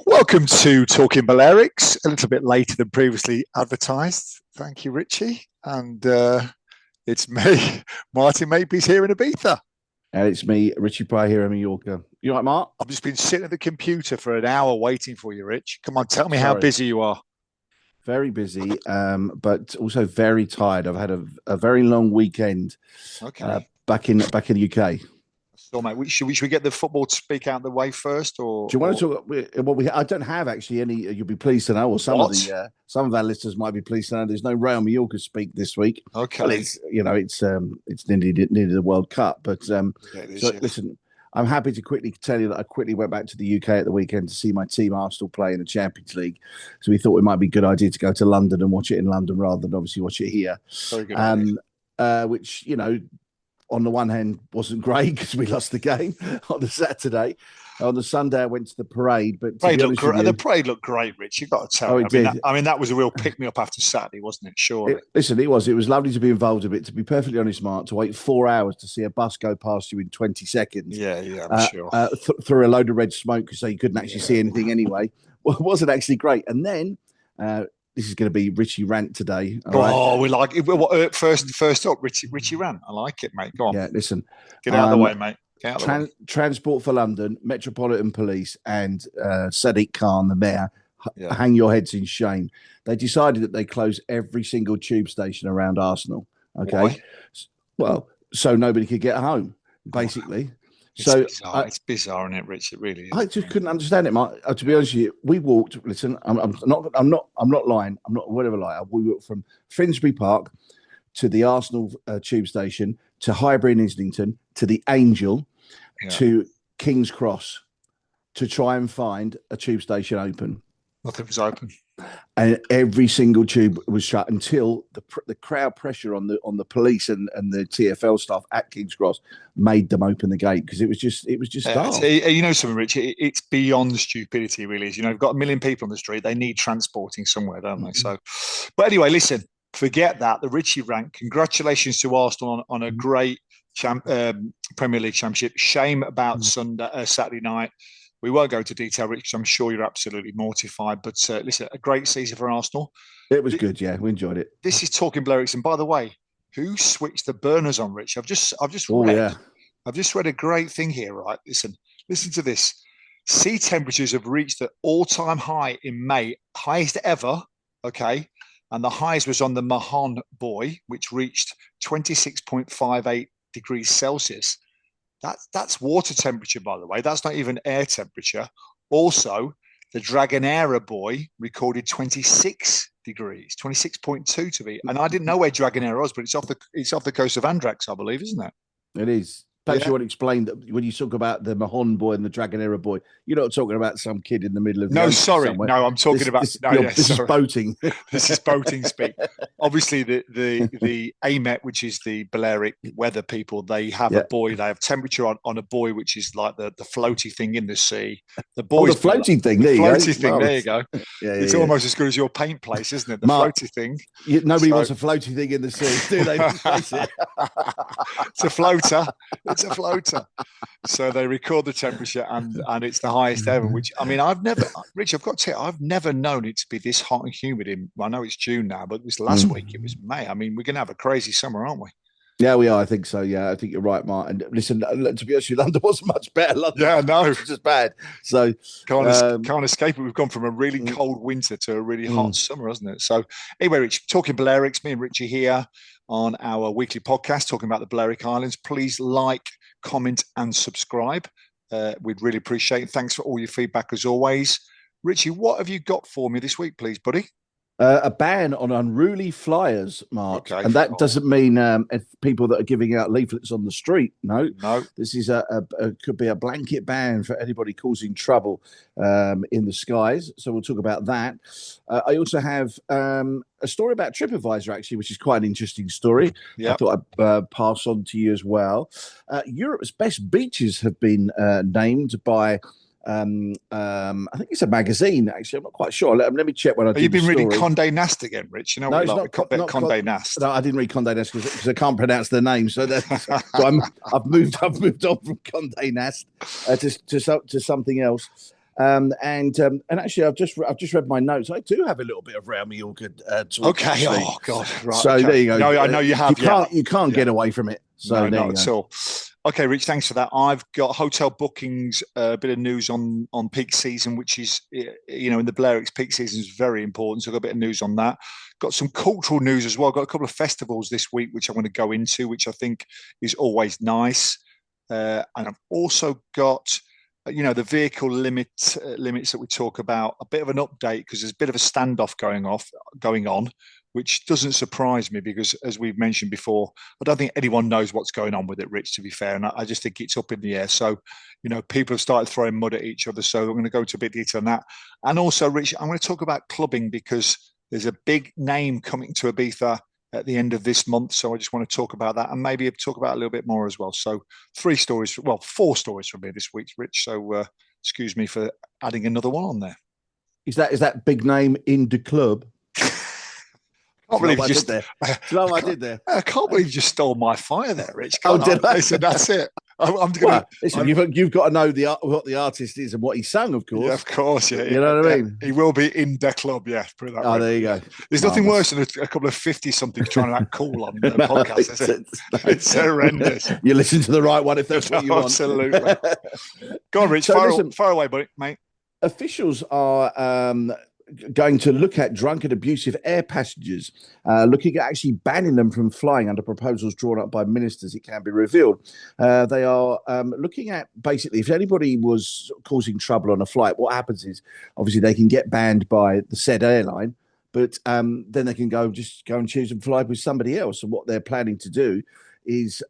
Welcome to Talking Balearics, a little bit later than previously advertised. Thank you, Richie. And it's me, Martin Makepeace here in Ibiza. And it's me, Richie Pye here in Mallorca. You all right, Mark? I've just been sitting at the computer for an hour waiting for you, Rich. Come on, tell me how busy you are. Very busy, but also very tired. I've had a very long weekend. Okay. Back in the UK. So, mate, should we get the football to speak out the way first, or do you want to talk? Well, I don't have actually any. You'll be pleased to know, or some of our listeners might be pleased to know. There's no Real Mallorca speak this week. Okay. Well, it's nearly the World Cup, but listen, I'm happy to quickly tell you that I quickly went back to the UK at the weekend to see my team Arsenal play in the Champions League. So we thought it might be a good idea to go to London and watch it in London rather than obviously watch it here. Very good. Which on the one hand wasn't great because we lost the game on the Saturday. On the Sunday, I went to the parade. But the parade looked great, Rich. You've got to tell me. I mean, that was a real pick-me-up after Saturday, wasn't it? Sure. It was. It was lovely to be involved in it. To be perfectly honest, Mark, to wait 4 hours to see a bus go past you in 20 seconds. Yeah, I'm sure. Through a load of red smoke, so you couldn't actually see anything anyway. Well, it wasn't actually great. And then... this is going to be Richie Rant today. Right? We like it. First up, Richie Rant. I like it, mate. Go on. Yeah, listen. Get out of the way, mate. Transport for London, Metropolitan Police, and Sadiq Khan, the mayor, hang your heads in shame. They decided that they close every single tube station around Arsenal. Okay. Why? Well, so nobody could get home, basically. It's bizarre, isn't it, Rich? It really is. I just couldn't understand it, Mark. To be honest with you, we walked. Listen, I'm not lying. I'm not whatever lie. We walked from Finsbury Park to the Arsenal tube station to Highbury and Islington to the Angel to King's Cross to try and find a tube station open. Nothing was open. And every single tube was shut until the crowd pressure on the police and the TfL staff at King's Cross made them open the gate because it was just dark. You know something, Rich? It's beyond stupidity, really. Is you've got a million people on the street. They need transporting somewhere, don't they? So, but anyway, listen. Forget that. The Richie Rant. Congratulations to Arsenal on a great Premier League championship. Shame about Saturday night. We won't go into detail, Rich, because I'm sure you're absolutely mortified. But listen, a great season for Arsenal. It was good, yeah. We enjoyed it. This is Talking Balearics. And by the way, who switched the burners on, Rich? I've just read a great thing here, right? Listen to this. Sea temperatures have reached an all-time high in May, highest ever, okay? And the highest was on the Mahon buoy, which reached 26.58 degrees Celsius. That's water temperature, by the way. That's not even air temperature. Also, the Dragonera buoy recorded 26 degrees, 26.2 to be. And I didn't know where Dragonera was, but it's off the coast of Andrax, I believe, isn't it? It is. Perhaps you want to explain that when you talk about the Mahon buoy and the Dragonera buoy, you're not talking about some kid in the middle of the ocean somewhere. No, I'm talking about this is boating. This is boating speak. Obviously, the AMET, which is the Balearic weather people, they have a buoy. They have temperature on a buoy, which is like the floaty thing in the sea. The buoy, the floating thing. There you go. It's almost as good as your paint place, isn't it? The floaty thing. Nobody wants a floaty thing in the sea, do they? It's a floater. It's a floater. So they record the temperature and it's the highest ever, which, I mean, I've got to tell you, I've never known it to be this hot and humid I know it's June now, but it was last week, it was May. I mean, we're going to have a crazy summer, aren't we? Yeah, we are. I think so. Yeah, I think you're right, Mark. And listen, to be honest with you, London wasn't much better. London, was just bad. So can't escape it. We've gone from a really cold winter to a really hot summer, hasn't it? So anyway, Rich, Talking Balearics, me and Richie here on our weekly podcast talking about the Balearic Islands. Please like, comment, and subscribe. We'd really appreciate it. Thanks for all your feedback as always. Richie, what have you got for me this week, please, buddy? A ban on unruly flyers, Mark. Okay, and that doesn't mean people that are giving out leaflets on the street. No. This is could be a blanket ban for anybody causing trouble in the skies. So we'll talk about that. I also have a story about TripAdvisor, actually, which is quite an interesting story. Yep. I thought I'd pass on to you as well. Europe's best beaches have been named by... I think it's a magazine, actually. I'm not quite sure. Let me check when I do. You've been reading Condé Nast again, Rich? You know, no, not Condé Nast. No, I didn't read Condé Nast because I can't pronounce their name. So I've moved on from Condé Nast to something else. And actually, I've just read my notes. I do have a little bit of Real Mallorca talk. Okay. Actually. Oh God. Right. So okay. there you go. No, I know you have. You can't get away from it. So no, not at all. Okay, Rich, thanks for that. I've got hotel bookings, a bit of news on peak season, which is, in the Balearics, peak season is very important. So I've got a bit of news on that. Got some cultural news as well. Got a couple of festivals this week, which I'm going to go into, which I think is always nice. And I've also got, the vehicle limits that we talk about, a bit of an update because there's a bit of a standoff going on, which doesn't surprise me because, as we've mentioned before, I don't think anyone knows what's going on with it, Rich, to be fair. And I just think it's up in the air. So, people have started throwing mud at each other. So I'm going to go into a bit of detail on that. And also, Rich, I'm going to talk about clubbing because there's a big name coming to Ibiza at the end of this month. So I just want to talk about that and maybe talk about a little bit more as well. So 4 stories from me this week, Rich. So excuse me for adding another one on there. Is that big name in the club? I can't believe you just stole my fire there, Rich. Listen, that's it. You've got to know what the artist is and what he sang, of course. Yeah, of course, yeah. You know what I mean? He will be in the club, yeah. Put it that way. There you go. There's nothing worse than a couple of 50-somethings trying to act cool on the podcast, is it? It's horrendous. You listen to the right one if that's what you want. Absolutely. Go on, Rich. Fire away, buddy, mate. Officials are going to look at drunk and abusive air passengers, looking at actually banning them from flying under proposals drawn up by ministers, it can be revealed. They are looking at basically if anybody was causing trouble on a flight, what happens is obviously they can get banned by the said airline, but then they can go and choose and fly with somebody else. And what they're planning to do is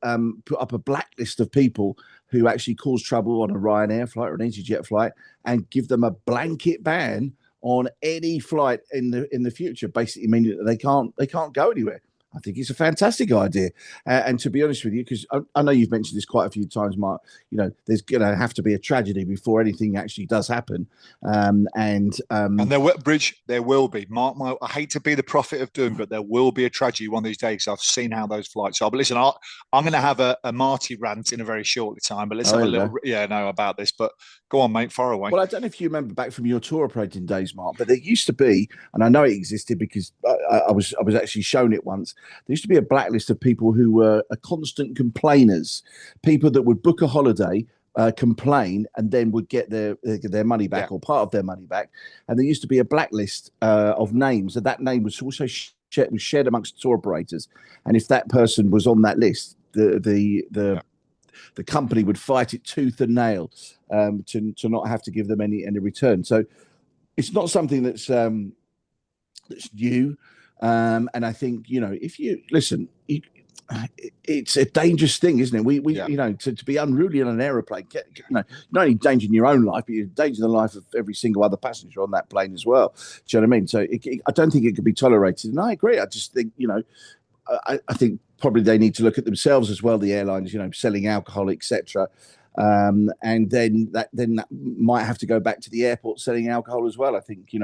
put up a blacklist of people who actually cause trouble on a Ryanair flight or an EasyJet flight and give them a blanket ban on any flight in the future, basically meaning that they can't go anywhere. I think it's a fantastic idea. And to be honest with you, because I know you've mentioned this quite a few times, Mark, there's going to have to be a tragedy before anything actually does happen. And there will be. Mark, I hate to be the prophet of doom, but there will be a tragedy one of these days. I've seen how those flights are. But listen, I'm going to have a Marty rant in a very short time, but let's have a little, about this. But go on, mate, far away. Well, I don't know if you remember back from your tour operating days, Mark, but there used to be, and I know it existed because I was actually shown it once. There used to be a blacklist of people who were constant complainers, people that would book a holiday, complain, and then would get their money back or part of their money back. And there used to be a blacklist of names, and that name was also shared amongst tour operators. And if that person was on that list, the company would fight it tooth and nail to not have to give them any return. So it's not something that's new. And I think, if you listen, it's a dangerous thing, isn't it? We to be unruly on an aeroplane, not only endangering your own life, but you're endangering the life of every single other passenger on that plane as well. Do you know what I mean? So I don't think it could be tolerated. And I agree. I just think, I think probably they need to look at themselves as well, the airlines, selling alcohol, etc. And then that might have to go back to the airport selling alcohol as well. I think,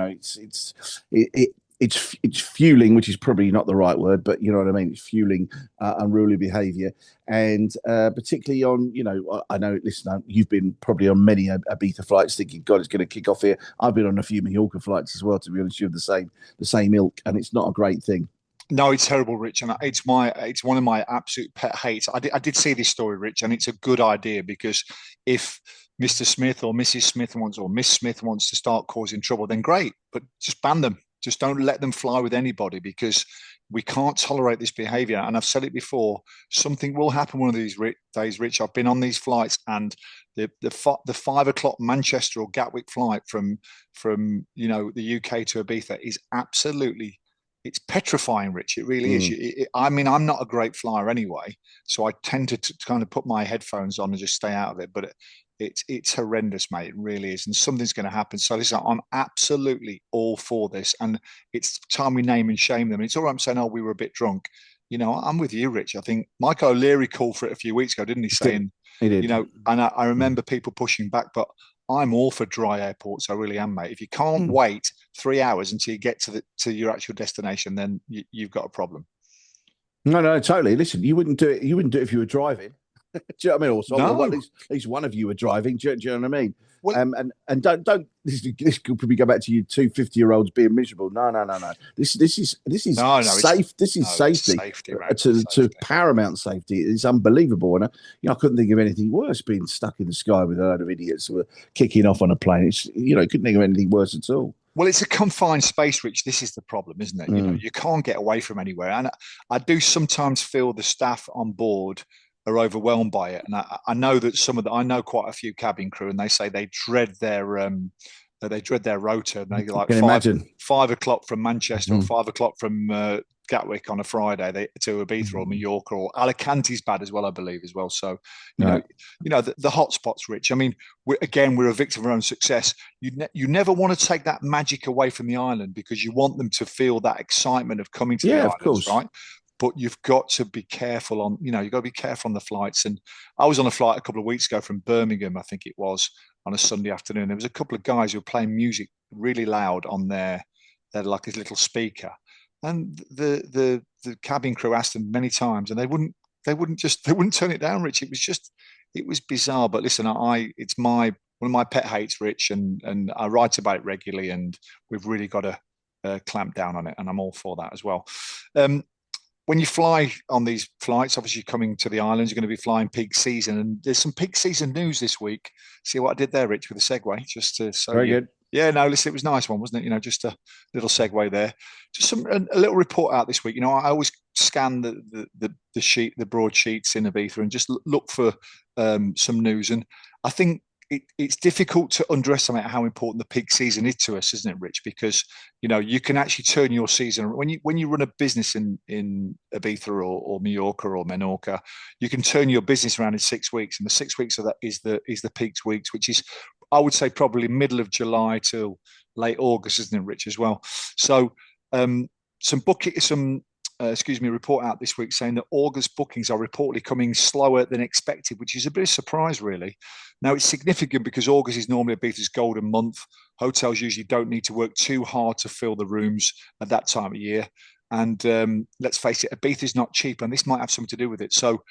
it's fueling, which is probably not the right word, but you know what I mean? It's fueling unruly behaviour. And particularly on, I know, listen, you've been probably on many Ibiza flights thinking, God, it's going to kick off here. I've been on a few Mallorca flights as well, to be honest with you, the same ilk, and it's not a great thing. No, it's terrible, Rich, and it's one of my absolute pet hates. I did see this story, Rich, and it's a good idea because if Mr. Smith or Mrs. Smith or Miss Smith wants to start causing trouble, then great, but just ban them. Just don't let them fly with anybody because we can't tolerate this behavior. And I've said it before, something will happen one of these days, Rich. I've been on these flights and the 5 o'clock Manchester or Gatwick flight from the UK to Ibiza is absolutely, it's petrifying, Rich. It really is. I'm not a great flyer anyway, so I tend to kind of put my headphones on and just stay out of it. But it's horrendous, mate. It really is, and something's going to happen. So listen, I'm absolutely all for this, and it's time we name and shame them. It's all right. I'm saying, we were a bit drunk. I'm with you, Rich. I think Michael O'Leary called for it a few weeks ago, didn't he? Saying, he did. And I remember people pushing back, but I'm all for dry airports. I really am, mate. If you can't wait 3 hours until you get to your actual destination, then you've got a problem. No, totally. Listen, you wouldn't do it. You wouldn't do it if you were driving. Do you know what I mean? Also, no. Well, at least one of you were driving. Do you know what I mean? And don't this could probably go back to you 250-year-olds being miserable. No. This is safe. This is safety, to paramount safety. It's unbelievable, and I couldn't think of anything worse being stuck in the sky with a load of idiots who were kicking off on a plane. It's couldn't think of anything worse at all. Well, it's a confined space, Rich. This is the problem, isn't it? You can't get away from anywhere, and I do sometimes feel the staff on board are overwhelmed by it. And I know that I know quite a few cabin crew, and they say they dread their rota. And they like 5 o'clock from Manchester or 5 o'clock from Gatwick on a Friday to Ibiza or Mallorca, or Alicante's bad as well, I believe as well. So the hot spots, Rich. I mean, we're a victim of our own success. You never want to take that magic away from the island, because you want them to feel that excitement of coming to the islands, of course. Right? But you've got to be careful on, you've got to be careful on the flights. And I was on a flight a couple of weeks ago from Birmingham, I think it was, on a Sunday afternoon. There was a couple of guys who were playing music really loud on their like his little speaker. And the cabin crew asked them many times, and they wouldn't turn it down, Rich. It was bizarre. But listen, it's one of my pet hates, Rich, and I write about it regularly, and we've really got to clamp down on it, and I'm all for that as well. When you fly on these flights, obviously coming to the islands, you're going to be flying peak season, and there's some peak season news this week. See what I did there, Rich, with a segue, just to very good. Yeah, no, listen, it was a nice one, wasn't it? Just a little segue there. Just a little report out this week. I always scan the broadsheets in Ibiza and just look for some news, and I think it's difficult to underestimate how important the peak season is to us, isn't it, Rich? Because you can actually turn your season when you run a business in Ibiza or Mallorca or Menorca, you can turn your business around in 6 weeks, and the 6 weeks of that is the peak weeks, which is, I would say, probably middle of July till late August, isn't it, Rich, as well? So report out this week saying that August bookings are reportedly coming slower than expected, which is a bit of a surprise, really. Now, it's significant because August is normally Ibiza's golden month. Hotels usually don't need to work too hard to fill the rooms at that time of year. And let's face it, Ibiza is not cheap, and this might have something to do with it. So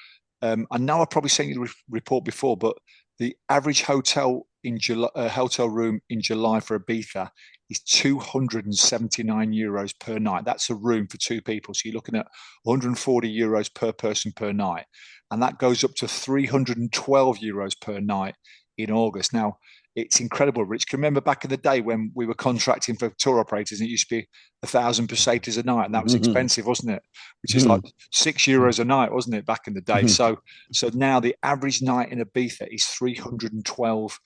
I know I've probably sent you the report before, but the average hotel room in July for Ibiza is €279 per night. That's a room for 2 people. So you're looking at €140 per person per night. And that goes up to €312 per night in August. Now, it's incredible, Rich. Can you remember back in the day when we were contracting for tour operators, and it used to be 1,000 pesetas a night, and that was expensive, wasn't it? Which is like €6 a night, wasn't it, back in the day? So now the average night in Ibiza is €312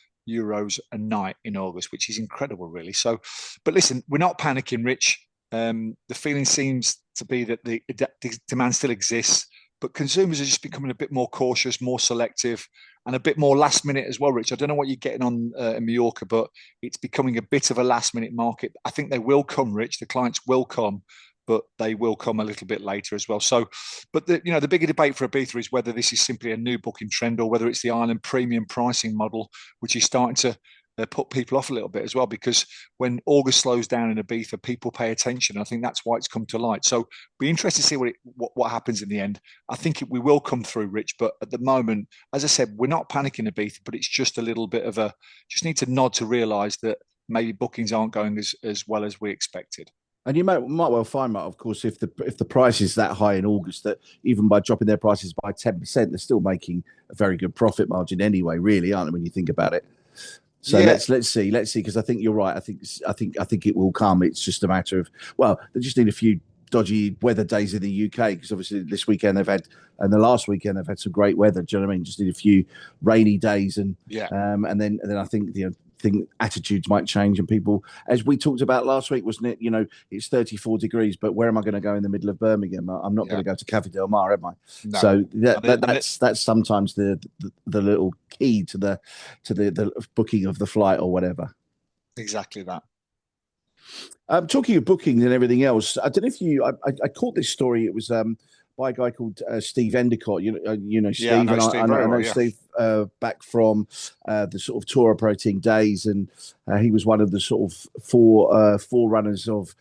a night in August, which is incredible, really. So, but listen, we're not panicking, Rich. The feeling seems to be that the demand still exists, but consumers are just becoming a bit more cautious, more selective, and a bit more last minute as well, Rich. I don't know what you're getting on in Mallorca, but it's becoming a bit of a last minute market. I think they will come, Rich. The clients will come, but they will come a little bit later as well. So, but the bigger debate for Ibiza is whether this is simply a new booking trend or whether it's the island premium pricing model, which is starting to put people off a little bit as well, because when August slows down in Ibiza, people pay attention. I think that's why it's come to light. So be interested to see what happens in the end. I think we will come through, Rich, but at the moment, as I said, we're not panicking Ibiza, but it's just a little bit of just need to nod to realise that maybe bookings aren't going as well as we expected. And you might well find, Mark, of course, if the price is that high in August, that even by dropping their prices by 10%, they're still making a very good profit margin anyway, really, aren't they, when you think about it? So let's see, because I think you're right. I think it will come. It's just a matter of, well, they just need a few dodgy weather days in the UK, because obviously this weekend and the last weekend they've had some great weather. Do you know what I mean? Just need a few rainy days, and then I think attitudes might change, and people, as we talked about last week, wasn't it? It's 34 degrees, but where am I going to go in the middle of Birmingham? I'm not going to go to Café Del Mar, am I? No. So that's sometimes the little key to the booking of the flight or whatever. Exactly that. Talking of booking and everything else, I don't know if I caught this story. It was by a guy called Steve Endicott. You know Steve, yeah, I know Steve, I know yeah. Steve back from the sort of tour operating days, and he was one of the sort of forerunners of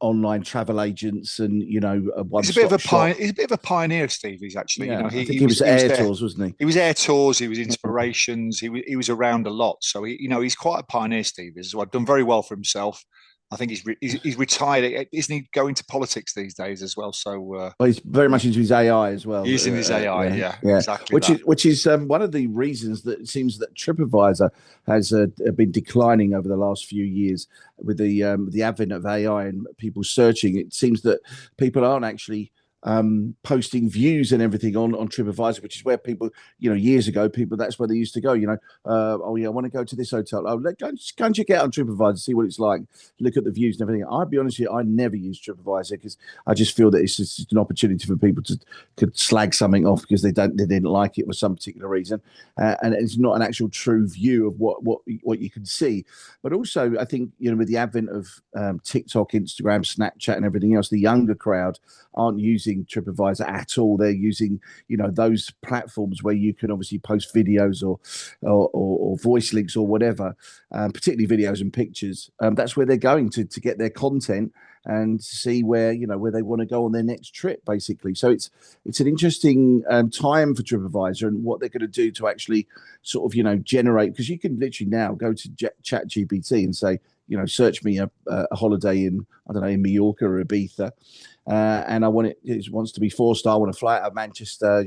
online travel agents, and He's a bit of a pioneer. He's a bit of a pioneer, Steve. He's actually, I think he was Air Tours, wasn't he? He was Air Tours. He was Inspirations. He was around a lot. So he's quite a pioneer, Steve. He's done very well for himself. I think he's retired. Isn't he going to politics these days as well? So well, he's very much into his AI as well. He's in his AI, yeah, exactly. Which is one of the reasons that it seems that TripAdvisor has been declining over the last few years with the advent of AI and people searching. It seems that people aren't actually posting views and everything on TripAdvisor, which is where people, years ago, that's where they used to go. Oh yeah, I want to go to this hotel. Oh, go and check it out on TripAdvisor, see what it's like. Look at the views and everything. I'll be honest with you, I never use TripAdvisor because I just feel that it's just an opportunity for people to could slag something off because they didn't like it for some particular reason, and it's not an actual true view of what you can see. But also, I think with the advent of TikTok, Instagram, Snapchat, and everything else, the younger crowd aren't using TripAdvisor at all. They're using those platforms where you can obviously post videos or voice links or whatever, particularly videos and pictures. That's where they're going to get their content and see where they want to go on their next trip, basically. So it's an interesting time for TripAdvisor and what they're going to do to actually sort of generate, because you can literally now go to ChatGPT and say, search me a holiday in, I don't know, in Mallorca or Ibiza. And I want it wants to be 4-star. I want to fly out of Manchester,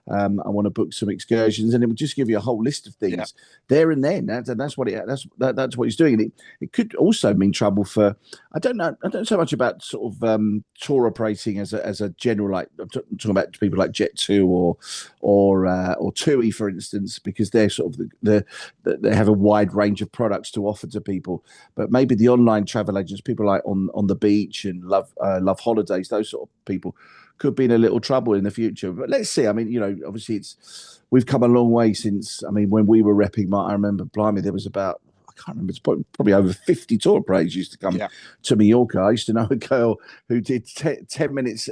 I want to book some excursions, and it would just give you a whole list of things there and then. That's what he's doing. And it could also mean trouble for, I don't know so much about sort of tour operating as a general, like I'm talking about people like Jet2 or TUI, for instance, because they're sort of they have a wide range of products to offer to people. But maybe the online travel agents, people like on the beach and love holidays, those sort of people could be in a little trouble in the future. But let's see. I mean, obviously we've come a long way since, when we were repping, I remember, blimey, there was about, I can't remember, it's probably over 50 tour operators used to come to Mallorca. I used to know a girl who did 10 minutes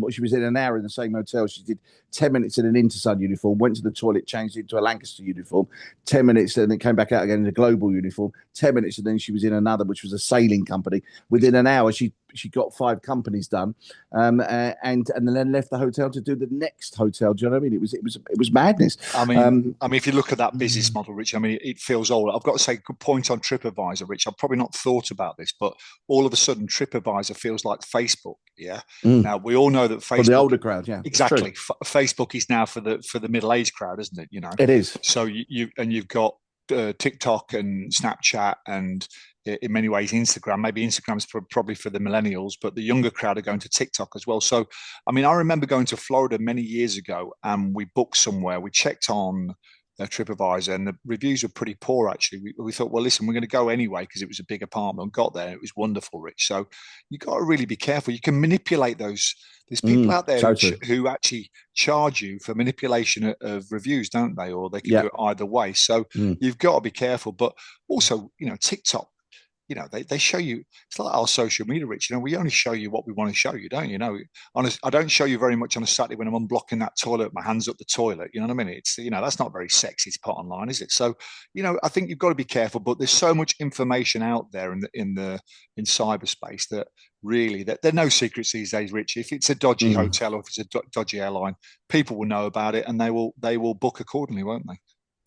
she was in an hour in the same hotel. She did 10 minutes in an Intersun uniform, went to the toilet, changed into a Lancaster uniform, 10 minutes, and then came back out again in a global uniform, 10 minutes, and then she was in another, which was a sailing company. Within an hour, she got 5 companies done, and then left the hotel to do the next hotel. Do you know what I mean? It was madness. I mean, if you look at that business model, Rich, it feels old. I've got to say, good point on TripAdvisor, Rich. I've probably not thought about this, but all of a sudden, TripAdvisor feels like Facebook. Yeah. Now we all know that Facebook, for the older crowd, exactly. Facebook is now for the middle-aged crowd, isn't it? It is. So you've got TikTok and Snapchat and, in many ways, Instagram. Maybe Instagram's probably for the millennials, but the younger crowd are going to TikTok as well. So, I remember going to Florida many years ago, and we booked somewhere. We checked on TripAdvisor, and the reviews were pretty poor, actually. We thought, well, listen, we're going to go anyway because it was a big apartment. Got there, it was wonderful, Rich. So you got to really be careful. You can manipulate those. There's people out there who actually charge you for manipulation of reviews, don't they? Or they can do it either way. So you've got to be careful. But also, TikTok, they show you, it's like our social media, Rich. We only show you what we want to show you, don't you? I don't show you very much on a Saturday when I'm unblocking that toilet, my hands up the toilet. You know what I mean? It's, that's not very sexy to put online, is it? So, I think you've got to be careful, but there's so much information out there in cyberspace that really, that there are no secrets these days, Rich. If it's a dodgy hotel or if it's a dodgy airline, people will know about it and they will book accordingly, won't they?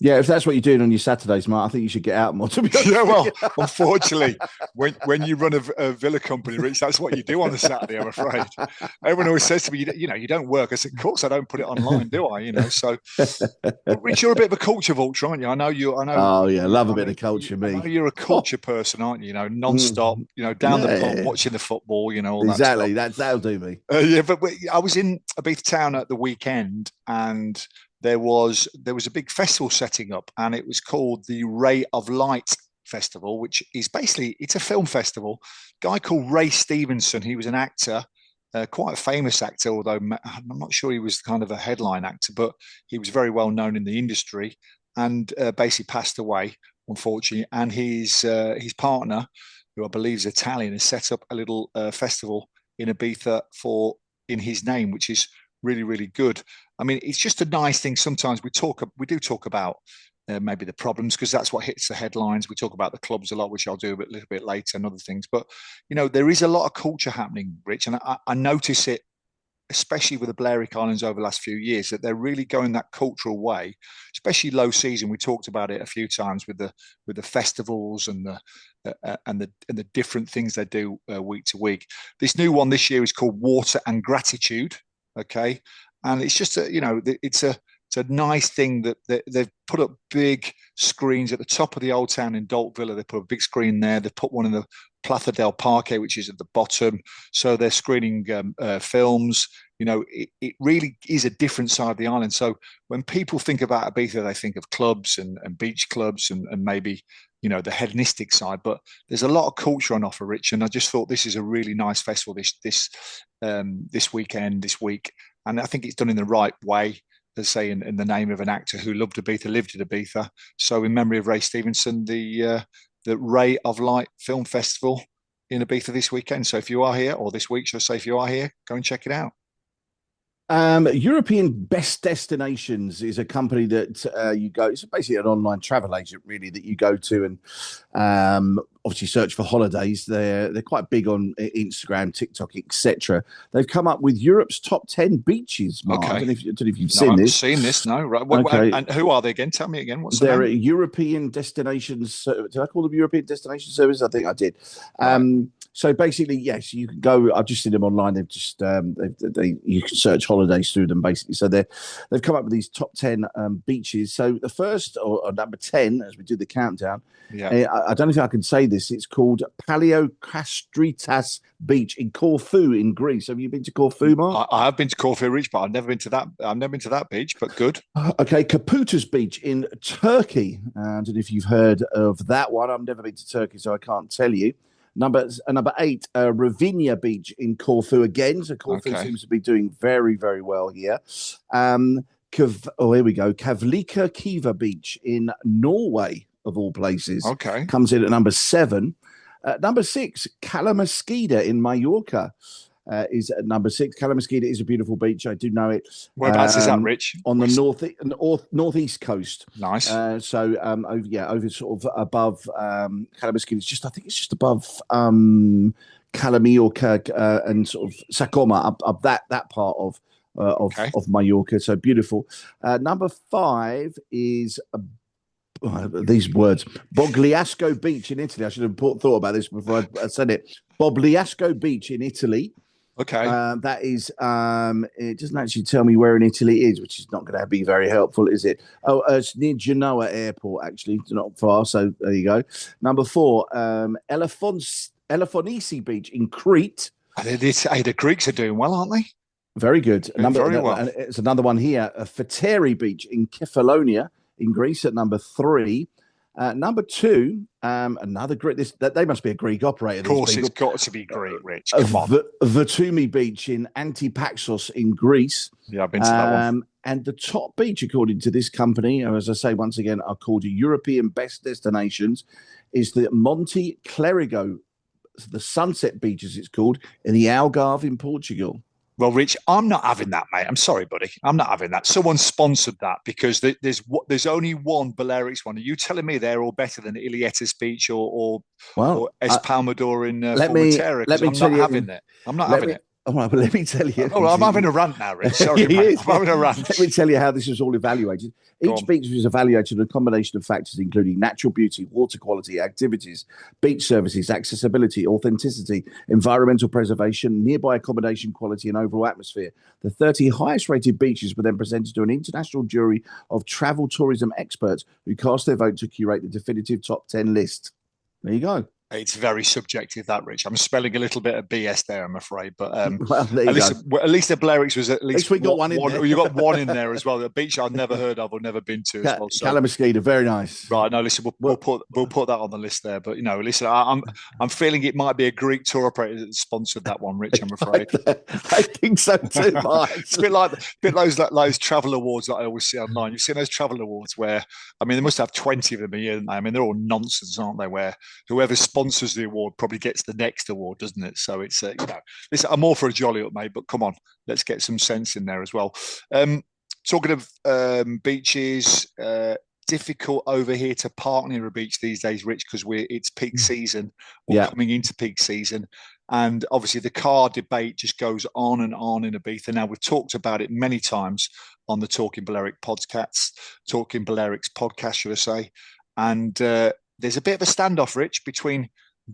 Yeah, if that's what you're doing on your Saturdays, Mark, I think you should get out more, to be honest. Yeah, well, unfortunately, when you run a villa company, Rich, that's what you do on a Saturday, I'm afraid. Everyone always says to me, you don't work. I said, of course I don't put it online, do I? So, Rich, you're a bit of a culture vulture, aren't you? I know. Oh, yeah, love a bit of culture, me. I know you're a culture person, aren't you? Non-stop, down the pub, watching the football, all that stuff. Exactly, that'll do me. Yeah, but I was in Ibiza Town at the weekend, and there was a big festival setting up, and it was called the Ray of Light Festival, which is basically, it's a film festival. A guy called Ray Stevenson, he was an actor, quite a famous actor, although I'm not sure he was kind of a headline actor, but he was very well known in the industry, and basically passed away, unfortunately. And his partner, who I believe is Italian, has set up a little festival in Ibiza for in his name, which is really, really good. I mean, it's just a nice thing. Sometimes we do talk about maybe the problems, because that's what hits the headlines. We talk about the clubs a lot, which I'll do a little bit later, and other things. But there is a lot of culture happening, Rich, and I notice it, especially with the Balearic Islands over the last few years, that they're really going that cultural way, especially low season. We talked about it a few times with the festivals and the different things they do week to week. This new one this year is called Water and Gratitude. Okay, and it's just it's a nice thing that they've put up big screens at the top of the old town in Dolt Villa. They put a big screen there. They put one in the Plaza del Parque, which is at the bottom. So they're screening films. It really is a different side of the island. So when people think about Ibiza, they think of clubs and beach clubs and maybe the hedonistic side. But there's a lot of culture on offer, Rich. And I just thought this is a really nice festival this weekend, this week. And I think it's done in the right way. Let's say in the name of an actor who loved Ibiza, lived at Ibiza. So in memory of Ray Stevenson, the Ray of Light Film Festival in Ibiza this weekend. So if you are here, or this week, should I say, if you are here, go and check it out. European Best Destinations is a company that you go. It's basically an online travel agent, really, that you go to and obviously search for holidays. They're quite big on Instagram, TikTok, etc. They've come up with Europe's top 10 beaches. Mark. Okay. I don't know if you've seen this. Seen this. No. Right. Okay. And who are they again? Tell me again. What's they're the name? European Destinations. Did I call them European Destination Service? I think I did. Right. So basically, yes, you can go. I've just seen them online. They've just you can search holidays through them, basically. So they've come up with these top 10 beaches. So the first, or number 10, as we do the countdown. Yeah. I don't know if I can say this. It's called Paleokastritas Beach in Corfu in Greece. Have you been to Corfu, Mark? I have been to Corfu, Rich, but I've never been to that. I've never been to that beach, but good. Okay, Kaputas Beach in Turkey. I don't know if you've heard of that one. I've never been to Turkey, so I can't tell you. Number 8, Ravinia Beach in Corfu again. So Corfu seems to be doing very, very well here. Here we go. Kavlika Kiva Beach in Norway, of all places. Okay. Comes in at number 7. Number 6, Cala in Mallorca. Is at number 6. Cala is a beautiful beach. I do know it. Whereabouts is that, Rich? On the northeast coast. Nice. Over sort of above Cala It's I think it's just above Cala Mallorca and sort of Sacoma, up that part of Mallorca. So beautiful. Number 5 is these words, Bogliasco Beach in Italy. I should have thought about this before I said it. Bogliasco Beach in Italy. Okay. That is, it doesn't actually tell me where in Italy it is, which is not going to be very helpful, is it? Oh, it's near Genoa Airport, actually. It's not far, so there you go. Number 4, Elefonisi Beach in Crete. The Greeks are doing well, aren't they? Very good. Very well. And it's another one here, Fateri Beach in Kefalonia in Greece at number 3. Number 2, another Greek. They must be a Greek operator. Of course, it's got to be Greek, Rich. Come on. Vatumi Beach in Antipaxos in Greece. Yeah, I've been to that one. And the top beach, according to this company, as I say once again, are called European Best Destinations, is the Monte Clerigo, the Sunset Beach, as it's called, in the Algarve in Portugal. Well, Rich, I'm not having that, mate. I'm sorry, buddy. I'm not having that. Someone sponsored that because there's only one Balearics one. Are you telling me they're all better than Ilietas Beach or Espalmador in Formentera? I'm not having it. All right, but let me tell you. Oh, I'm having a rant now, Rich. Sorry, mate. I'm having a rant. Let me tell you how this was all evaluated. Each beach was evaluated on a combination of factors, including natural beauty, water quality, activities, beach services, accessibility, authenticity, environmental preservation, nearby accommodation quality, and overall atmosphere. The 30 highest rated beaches were then presented to an international jury of travel tourism experts who cast their vote to curate the definitive top 10 list. There you go. It's very subjective, that, Rich. I'm spelling a little bit of BS there, I'm afraid. But at least the Balearics was at least we got one in there. You got one in there as well. A beach I've never heard of or never been to as well. So. Cala very nice. Right. No, listen, we'll put that on the list there. But listen, I'm feeling it might be a Greek tour operator that sponsored that one, Rich. I'm afraid. I think so too, Mike. It's a bit like those travel awards that I always see online. You've seen those travel awards where they must have 20 of them a year. I mean, they're all nonsense, aren't they? Where whoever's sponsors the award probably gets the next award, doesn't it? So it's listen, I'm all for a jolly up, mate, but come on, let's get some sense in there as well. Talking of beaches, difficult over here to park near a beach these days, Rich, because it's peak season. We're coming into peak season. And obviously the car debate just goes on and on in Ibiza. Now, we've talked about it many times on the Talking Balearics podcast, should I say. And there's a bit of a standoff, Rich, between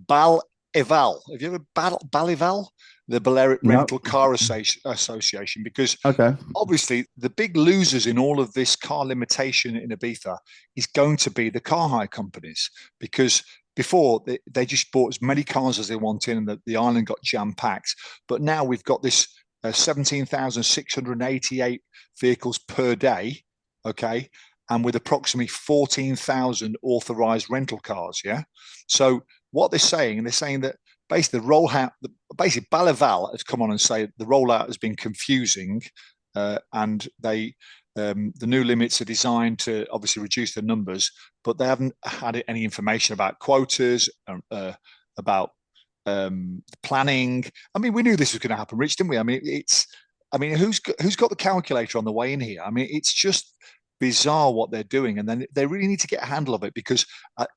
Balearics. Have you ever Balearics? The Balearic Rental Car Association, because obviously the big losers in all of this car limitation in Ibiza is going to be the car hire companies, because before they just bought as many cars as they wanted and the island got jam-packed. But now we've got this 17,688 vehicles per day, okay, and with approximately 14,000 authorized rental cars, So what they're saying that basically the rollout, basically Balaval has come on and say the rollout has been confusing, and the new limits are designed to obviously reduce the numbers, but they haven't had any information about quotas, about planning. I mean, we knew this was going to happen, Rich, didn't we? I mean, who's got the calculator on the way in here? I mean, it's just bizarre what they're doing, and then they really need to get a handle of it, because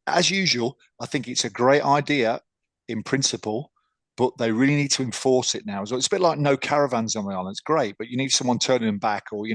as usual, I think it's a great idea in principle, but they really need to enforce it now. So it's a bit like no caravans on the island. It's great, but you need someone turning them back, or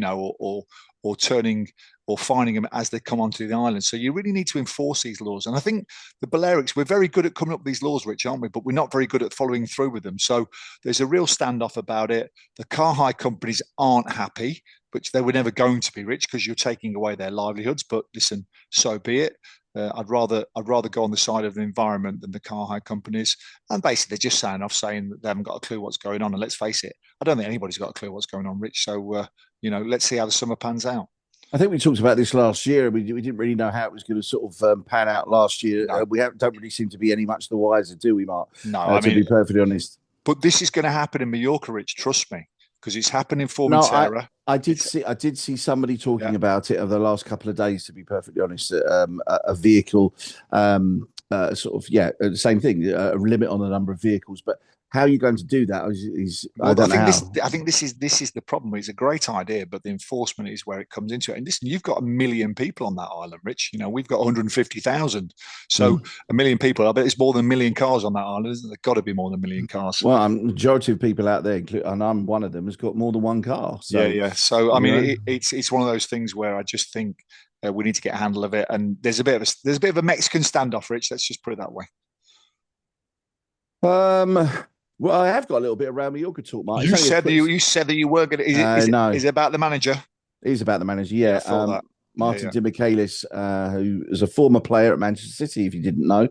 turning or finding them as they come onto the island. So you really need to enforce these laws. And I think the Balearics, we're very good at coming up with these laws, Rich, aren't we? But we're not very good at following through with them. So there's a real standoff about it. The car hire companies aren't happy, which they were never going to be, Rich, because you're taking away their livelihoods. But listen, so be it. I'd rather go on the side of the environment than the car hire companies. And basically, they're just saying that they haven't got a clue what's going on. And let's face it, I don't think anybody's got a clue what's going on, Rich. So, let's see how the summer pans out. I think we talked about this last year. We didn't really know how it was going to sort of pan out last year. No. We don't really seem to be any much the wiser, do we, Mark? No, to be perfectly honest. But this is going to happen in Mallorca, Rich. Trust me, because it's happened in Formentera. I did see somebody talking about it over the last couple of days. To be perfectly honest, a vehicle, same thing, a limit on the number of vehicles, but. How are you going to do that? I think this is the problem. It's a great idea, but the enforcement is where it comes into it. And listen, you've got 1 million people on that island, Rich. We've got 150,000. So 1 million people. I bet it's more than 1 million cars on that island, isn't there? Got to be more than 1 million cars. Well, majority of people out there, and I'm one of them, has got more than one car. So, yeah. So I mean, it's one of those things where I just think we need to get a handle of it. And there's a bit of a Mexican standoff, Rich. Let's just put it that way. Well, I have got a little bit around Mallorca talk, Mark. You said that you were going to. Is it about the manager? It is about the manager, yeah. Martin Di Michaelis, who is a former player at Manchester City, if you didn't know,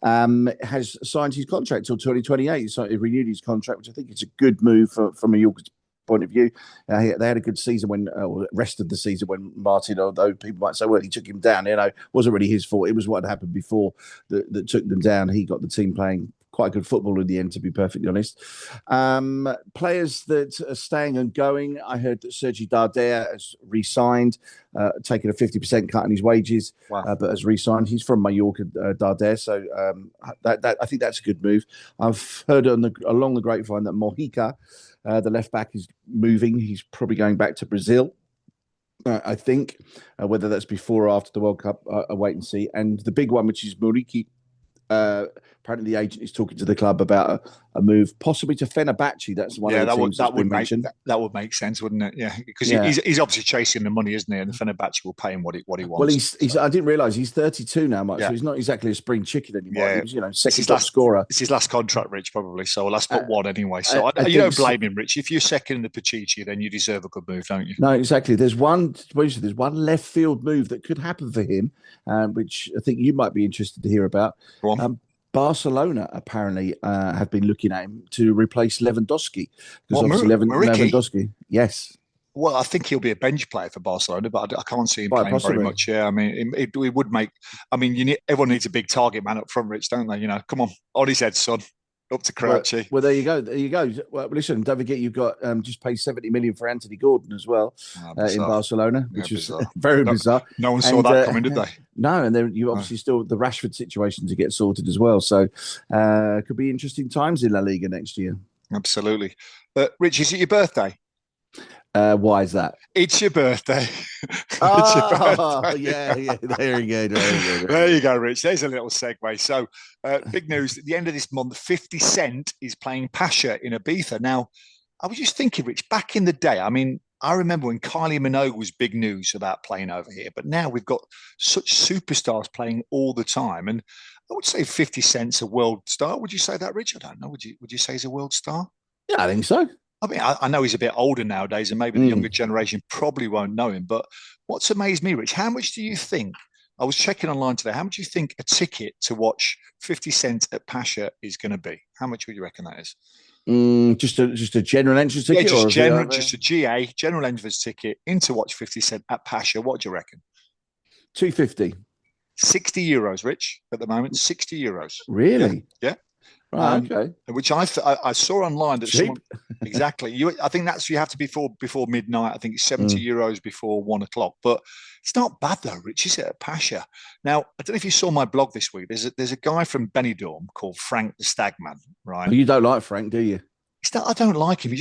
has signed his contract till 2028. So he renewed his contract, which I think is a good move from Mallorca's point of view. They had a good season rest of the season when Martin, although people might say, well, he took him down. It wasn't really his fault. It was what had happened before that took them down. He got the team playing quite good football in the end, to be perfectly honest. Players that are staying and going, I heard that Sergi Darder has re-signed, taking a 50% cut in his wages, but has re-signed. He's from Mallorca, Darder, so I think that's a good move. I've heard along the grapevine that Mojica, the left back, is moving. He's probably going back to Brazil. I think whether that's before or after the World Cup, I'll wait and see. And the big one, which is Muriqi, apparently the agent is talking to the club about a move possibly to Fenerbahce. That's one of the teams that would mention. That would make sense, wouldn't it? Yeah, because he's obviously chasing the money, isn't he? And Fenerbahce will pay him what he wants. Well, he's I didn't realise he's 32 now, Mike, so he's not exactly a spring chicken anymore. Yeah. He was, second top scorer. It's his last contract, Rich, probably. So last but one anyway. So you don't blame him, Rich. If you're second in the Pachichi, then you deserve a good move, don't you? No, exactly. There's one left field move that could happen for him, which I think you might be interested to hear about. Go on. Barcelona apparently have been looking at him to replace Lewandowski. Because obviously Lewandowski, yes. Well, I think he'll be a bench player for Barcelona, but I can't see him playing very much. Yeah, I mean, it would make. I mean, everyone needs a big target man up front, Rich, don't they? Come on his head, son. up to Karachi. Well, there you go. There you go. Well, listen, don't forget you've got just paid 70 million for Anthony Gordon as well in Barcelona, which is very bizarre. No one saw that coming, did they? No, and then you obviously still the Rashford situation to get sorted as well. So could be interesting times in La Liga next year. Absolutely. Rich, is it your birthday? Why is that? It's your birthday. Yeah. There you go. There you go, Rich. There's a little segue. So, big news. At the end of this month, 50 Cent is playing Pasha in Ibiza. Now, I was just thinking, Rich, back in the day, I mean, I remember when Kylie Minogue was big news about playing over here, but now we've got such superstars playing all the time. And I would say 50 Cent's a world star. Would you say that, Rich? I don't know. Would you say he's a world star? Yeah, I think so. I mean, I know he's a bit older nowadays, and maybe the younger generation probably won't know him. But what's amazed me, Rich, how much do you think? I was checking online today. How much do you think a ticket to watch 50 Cent at Pasha is going to be? How much would you reckon that is? Just a general entrance ticket, just a GA general entrance ticket in to watch 50 Cent at Pasha. What do you reckon? 250. 60 euros, Rich, at the moment. 60 euros. Really? Yeah. Right, okay. Which I saw online that someone exactly. I think you have to be before midnight. I think it's 70 euros before 1 o'clock. But it's not bad though, Rich, is it, at Pasha? Now, I don't know if you saw my blog this week. There's a guy from Benidorm called Frank the Stagman, right? Well, you don't like Frank, do you? I don't like him. He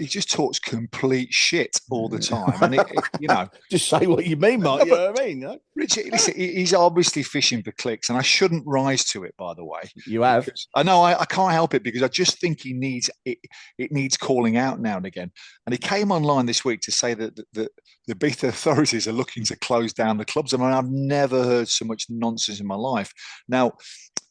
just talks complete shit all the time, and just say what you mean, Mark. You know what I mean? No? Richard, listen, he's obviously fishing for clicks, and I shouldn't rise to it. By the way, you have. I know I can't help it because I just think he needs it. It needs calling out now and again. And he came online this week to say that the Ibiza authorities are looking to close down the clubs. I mean, I've never heard so much nonsense in my life. Now,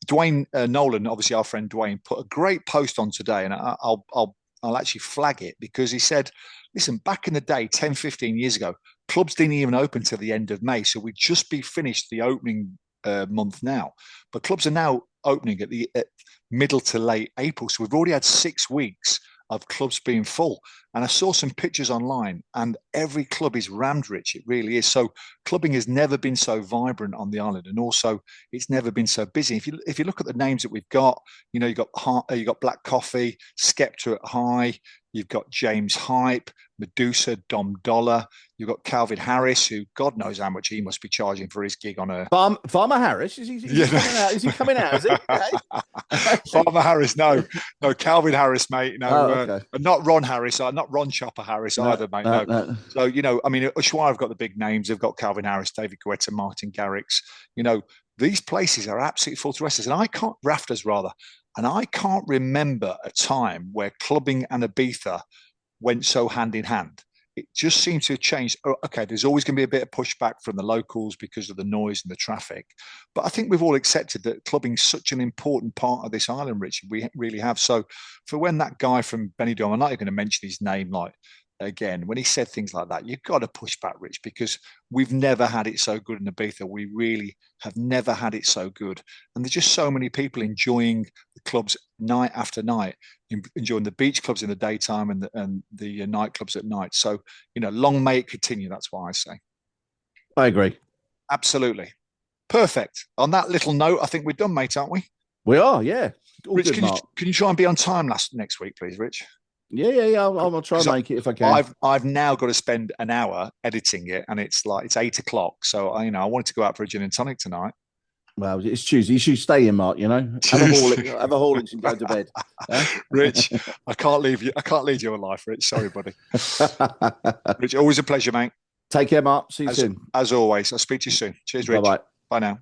Dwayne Nolan, obviously our friend Dwayne, put a great post on today, and I'll actually flag it because he said, listen, back in the day, 10, 15 years ago, clubs didn't even open till the end of May. So we'd just be finished the opening month now. But clubs are now opening at middle to late April. So we've already had 6 weeks of clubs being full. And I saw some pictures online, and every club is rammed, Rich. It really is. So clubbing has never been so vibrant on the island, and also it's never been so busy. If you look at the names that we've got, you've got Black Coffee, Skepta at High, you've got James Hype, Medusa, Dom Dollar. You've got Calvin Harris, who God knows how much he must be charging for his gig on a Farmer Harris. Is he coming out? Is he coming out? Is he? Farmer Harris, no, Calvin Harris, mate. No, okay. Not Ron Harris, not Ron Chopper Harris either, mate. No. So I mean, Ushuaia have got the big names. They've got Calvin Harris, David Guetta, Martin Garrix. These places are absolutely full to rafters, rafters rather. And I can't remember a time where clubbing and Ibiza went so hand in hand. It just seems to have changed. Okay, there's always going to be a bit of pushback from the locals because of the noise and the traffic. But I think we've all accepted that clubbing's such an important part of this island, Richard. We really have. So for when that guy from Benidorm, I'm not even going to mention his name, again, when he said things like that, you've got to push back, Rich, because we've never had it so good in Ibiza. We really have never had it so good. And there's just so many people enjoying the clubs night after night, enjoying the beach clubs in the daytime and the nightclubs at night. So, long may it continue. That's what I say. I agree. Absolutely. Perfect. On that little note, I think we're done, mate, aren't we? We are, yeah. Rich, can you try and be on time next week, please, Rich? Yeah. I'll try and make it if I can. I've now got to spend an hour editing it, and it's 8 o'clock. So I wanted to go out for a gin and tonic tonight. Well, it's Tuesday. You should stay in, Mark. Have a haulage and go to bed. Rich, I can't leave you. I can't lead your life, Rich. Sorry, buddy. Rich, always a pleasure, mate. Take care, Mark. See you soon. As always, I'll speak to you soon. Cheers, Rich. Bye-bye. Bye now.